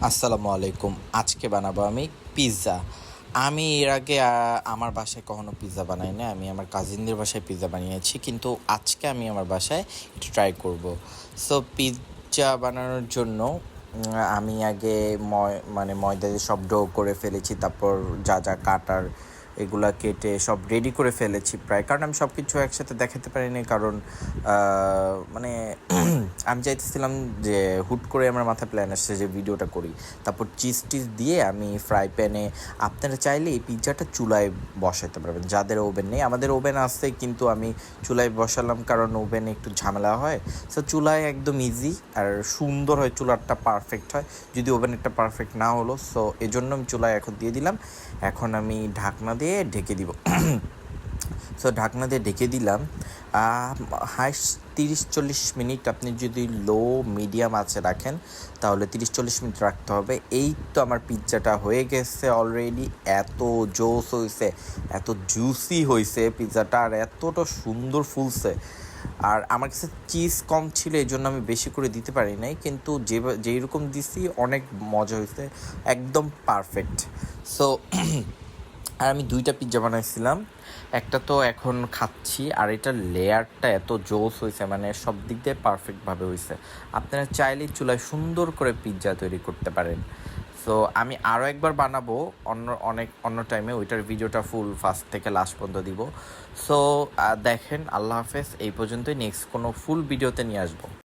আসসালামু আলাইকুম। আজকে বানাবো আমি পিৎজা। আমি এর আগে আমার বাসায় কখনো পিৎজা বানাই না। আমি আমার কাজিনদের বাসায় পিৎজা বানিয়েছি। কিন্তু আজকে আমি আমার বাসায় একটু ট্রাই করব। সো পিৎজা বানানোর জন্য আমি আগে ময়দা দিয়ে সব ডো করে ফেলেছি। তারপর যা যা কাটার এগুলা কেটে সব রেডি করে ফেলেছি প্রায়। কারণ আমি সব কিছু একসাথে দেখাতে পারিনি। কারণ মানে আমি চাইতেছিলাম যে হুট করে আমার মাথায় প্ল্যান আসছে যে ভিডিওটা করি। তারপর চিজ টিজ দিয়ে আমি ফ্রাই প্যানে, আপনারা চাইলে এই পিৎজাটা চুলায় বসাতে পারবেন যাদের ওভেন নেই। আমাদের ওভেন আছে, কিন্তু আমি চুলায় বসালাম কারণ ওভেনে একটু ঝামেলা হয়। সো চুলায় একদম ইজি আর সুন্দর হয়, চুলারটা পারফেক্ট হয়। যদি ওভেনেরটা পারফেক্ট না হলো, সো এজন্য আমি চুলায় এখন দিয়ে দিলাম। এখন আমি ঢাকনা দিয়ে ঢেকে দিব। সো ঢাকনা দিয়ে ঢেকে দিলাম। হাইস্ট 30-40 মিনিট আপনি যদি লো মিডিয়াম আঁচে রাখেন তাহলে 30-40 মিনিট রাখতে হবে। এই তো আমার পিৎজাটা হয়ে গেছে অলরেডি। এত জোস হয়েছে, এত জুসি হয়েছে পিৎজাটা, আর এতটা সুন্দর ফুলছে। আর আমার কাছে চিজ কম ছিল, এই জন্য আমি বেশি করে দিতে পারি নাই, কিন্তু যেই রকম দিছি অনেক মজা হয়েছে, একদম পারফেক্ট। সো আর আমি 2টা পিৎজা বানাইছিলাম। একটা তো এখন খাচ্ছি, আর এটার লেয়ারটা এত জোস হয়েছে, মানে সব দিক দিয়ে পারফেক্টভাবে হয়েছে। আপনারা চাইলেই চুলায় সুন্দর করে পিৎজা তৈরি করতে পারেন। সো আমি আরও একবার বানাবো অন্য টাইমে, ওইটার ভিডিওটা ফুল ফার্স্ট থেকে লাস্ট পর্যন্ত দিব। সো দেখেন, আল্লাহ হাফেজ। এই পর্যন্তই, নেক্সট কোনো ফুল ভিডিওতে নিয়ে আসবো।